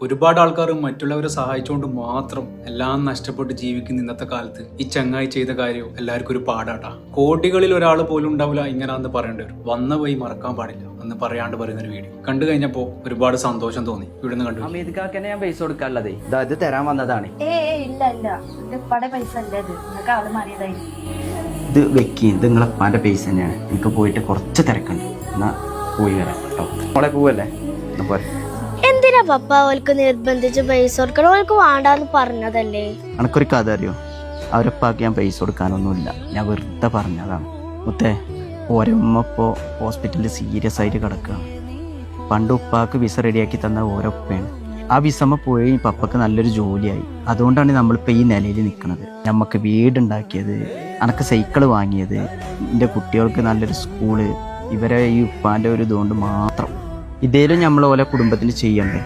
ഒരുപാട് ആൾക്കാർ മറ്റുള്ളവരെ സഹായിച്ചുകൊണ്ട് മാത്രം എല്ലാം നഷ്ടപ്പെട്ട് ജീവിക്കുന്ന ഇന്നത്തെ കാലത്ത് ഈ ചങ്ങായി ചെയ്ത കാര്യം എല്ലാവർക്കും ഒരു പാടാട്ടാ. കോടികളിൽ ഒരാൾ പോലും ഉണ്ടാവില്ല ഇങ്ങനാന്ന് പറയേണ്ടി വരും. വന്ന വഴി മറക്കാൻ പാടില്ല എന്ന് പറയാണ്ട് പറയുന്ന ഒരു വീഡിയോ കണ്ടു കഴിഞ്ഞപ്പോ ഒരുപാട് സന്തോഷം തോന്നി. ഇവിടുന്ന് കണ്ടു അമീദ്ക്കാക്കനെ ഞാൻ പൈസ കൊടുക്കാനുള്ളതേ ഇത് തരാൻ വന്നതാണ്. ഇത് വെക്കി, ഇത് നിങ്ങളെ ഉപ്പാന്റെ പൈസ തന്നെയാണ്. എനിക്ക് പോയിട്ട് കുറച്ച് തിരക്കുണ്ട്, എന്നാ പോയി വരാം കേട്ടോ. മോളെ പോവല്ലേ? പോരെ. എന്തിനാ പപ്പ ഓൾക്ക് നിർബന്ധിച്ച് പൈസ കൊടുക്കണം? ഓൾക്ക് വേണ്ടാന്ന് പറഞ്ഞതല്ലേ. എനക്കൊരു കഥ അറിയോ? അവരപ്പാക്ക് ഞാൻ പൈസ കൊടുക്കാനൊന്നുമില്ല, ഞാൻ വെറുതെ പറഞ്ഞതാണ്. മുത്തേ, ഓരമ്മ ഇപ്പോൾ ഹോസ്പിറ്റലിൽ സീരിയസ് ആയിട്ട് കിടക്കുകയാണ്. പണ്ട് ഉപ്പാക്ക് വിസ റെഡിയാക്കി തന്ന ഓരോപ്പയാണ്. ആ വിസമ്മ പോയി പപ്പക്ക് നല്ലൊരു ജോലിയായി. അതുകൊണ്ടാണ് നമ്മളിപ്പോൾ ഈ നിലയിൽ നിൽക്കുന്നത്. നമുക്ക് വീടുണ്ടാക്കിയത്, അനക്ക് സൈക്കിള് വാങ്ങിയത്, എൻ്റെ കുട്ടികൾക്ക് നല്ലൊരു സ്കൂള്, ഇവരെ ഈ ഉപ്പാൻ്റെ ഒരു ഇതുകൊണ്ട് മാത്രം. ഇതേലും നമ്മൾ ഓരോ കുടുംബത്തിന് ചെയ്യണ്ടേ.